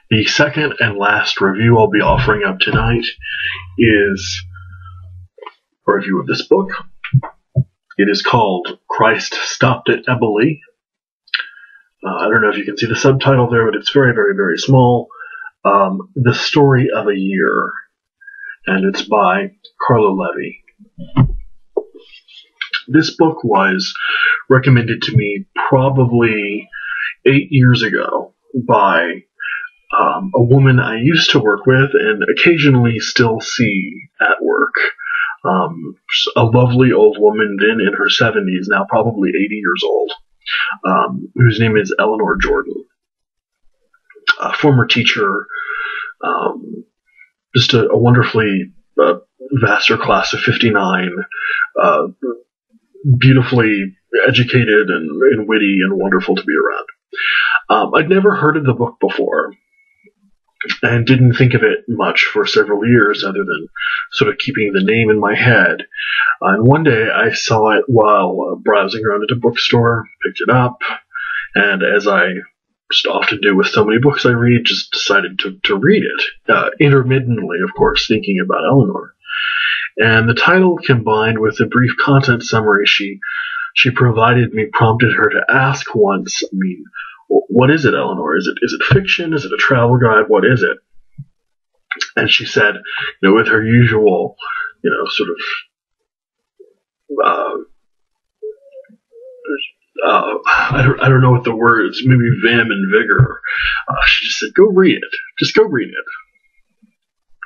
The second and last review I'll be offering up tonight is a review of this book. It is called Christ Stopped at Eboli. I don't know if you can see the subtitle there, but it's very, very, very small. The Story of a Year. And it's by Carlo Levi. This book was recommended to me probably 8 years ago by a woman I used to work with and occasionally still see at work. A lovely old woman, then in her 70s, now probably 80 years old, whose name is Eleanor Jordan. A former teacher, just a wonderfully vaster class of 59, beautifully educated and witty and wonderful to be around. I'd never heard of the book before and didn't think of it much for several years other than sort of keeping the name in my head. And one day I saw it while browsing around at a bookstore, picked it up, and as I just often do with so many books I read, just decided to read it, intermittently, of course, thinking about Eleanor. And the title, combined with the brief content summary she provided me, prompted her to ask once, what is it, Eleanor? Is it fiction? Is it a travel guide? What is it? And she said, with her usual, sort of, I don't know what the words, maybe vim and vigor. She just said, go read it. Just go read it.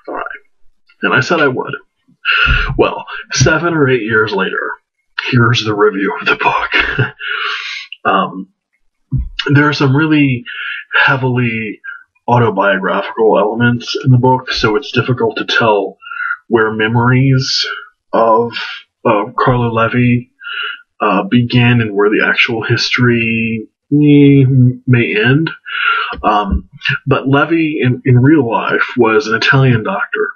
All right. And I said I would. Well, 7 or 8 years later, here's the review of the book. There are some really heavily autobiographical elements in the book, so it's difficult to tell where memories of Carlo Levi begin and where the actual history may end. But Levi, in real life, was an Italian doctor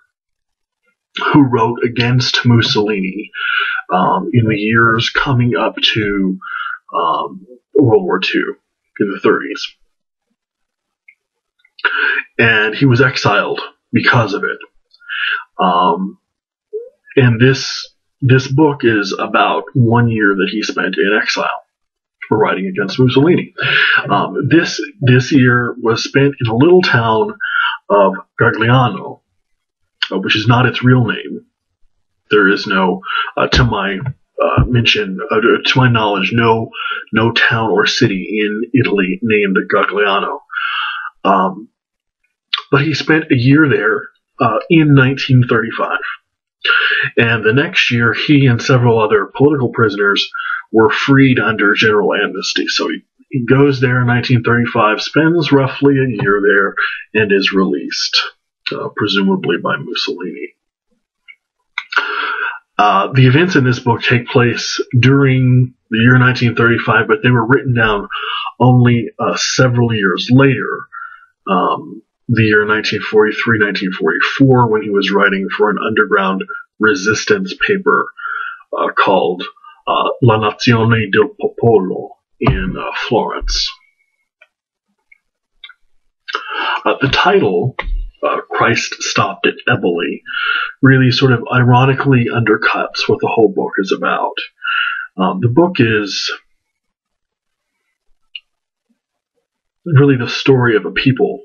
who wrote against Mussolini in the years coming up to World War II in the 30s. And he was exiled because of it. And this book is about 1 year that he spent in exile for writing against Mussolini. This year was spent in a little town of Gagliano, which is not its real name. There is no, to my knowledge, no town or city in Italy named Gagliano. But he spent a year there in 1935. And the next year, he and several other political prisoners were freed under general amnesty. So he goes there in 1935, spends roughly a year there, and is released, presumably by Mussolini. The events in this book take place during the year 1935, but they were written down only several years later, the year 1943, 1944, when he was writing for an underground resistance paper called La Nazione del Popolo in Florence. The title, Christ Stopped at Eboli, really sort of ironically undercuts what the whole book is about. The book is really the story of the people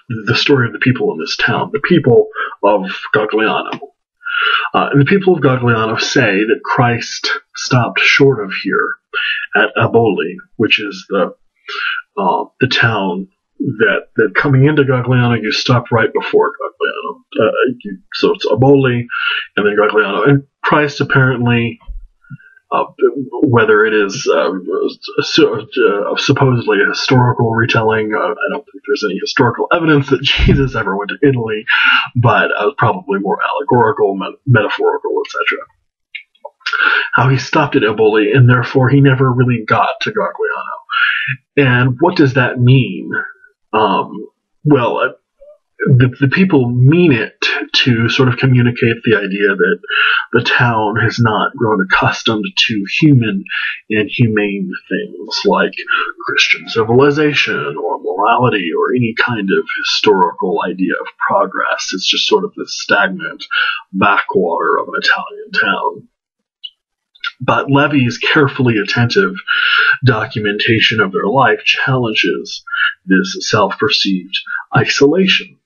in this town, the people of Gagliano. And the people of Gagliano say that Christ stopped short of here at Eboli, which is the town that coming into Gagliano, you stop right before Gagliano. So it's Eboli and then Gagliano. And Christ apparently, whether it is supposedly a historical retelling, I don't think there's any historical evidence that Jesus ever went to Italy, but probably more allegorical, metaphorical, etc. How he stopped at Eboli, and therefore he never really got to Gagliano. And what does that mean? The people mean it to sort of communicate the idea that the town has not grown accustomed to human and humane things like Christian civilization or morality or any kind of historical idea of progress. It's just sort of the stagnant backwater of an Italian town. But Levi's carefully attentive documentation of their life challenges this self-perceived isolation.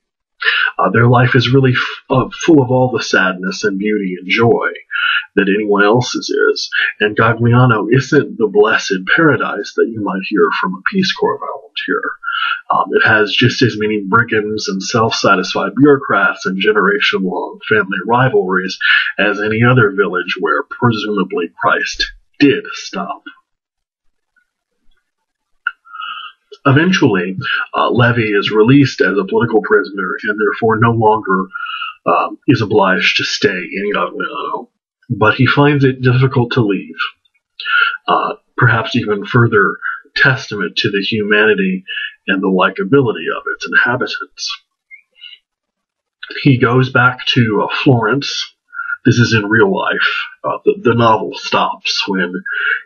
Their life is really full of all the sadness and beauty and joy that anyone else's is, and Gagliano isn't the blessed paradise that you might hear from a Peace Corps volunteer. It has just as many brigands and self-satisfied bureaucrats and generation-long family rivalries as any other village where presumably Christ did stop. Eventually, Levi is released as a political prisoner and therefore no longer is obliged to stay in Gagliano, but he finds it difficult to leave, perhaps even further testament to the humanity and the likability of its inhabitants. He goes back to Florence. This is in real life. The novel stops when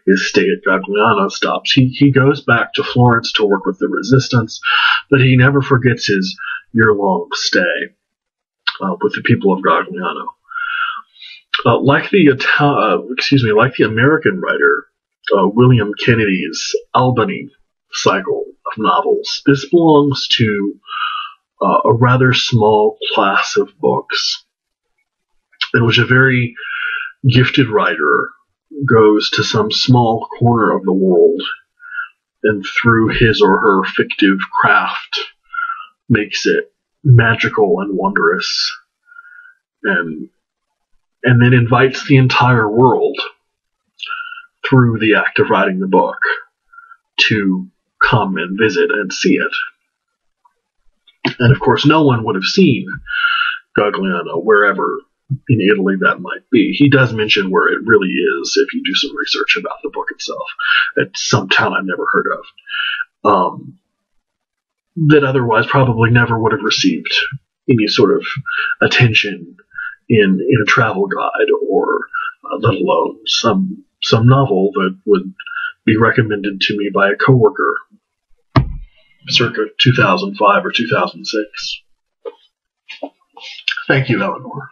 his stay at Gagliano stops. He goes back to Florence to work with the resistance, but he never forgets his year-long stay with the people of Gagliano. Like the American writer William Kennedy's Albany cycle of novels, this belongs to a rather small class of books in which a very gifted writer goes to some small corner of the world and through his or her fictive craft makes it magical and wondrous, and then invites the entire world through the act of writing the book to come and visit and see it. And of course no one would have seen Gagliano wherever in Italy that might be. He does mention where it really is if you do some research about the book itself. It's some town I've never heard of. That otherwise probably never would have received any sort of attention in a travel guide, or let alone some novel that would be recommended to me by a coworker circa 2005 or 2006. Thank you, Eleanor.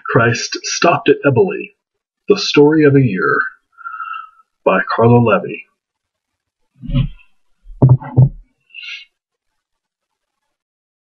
Christ Stopped at Eboli, The Story of a Year by Carlo Levi.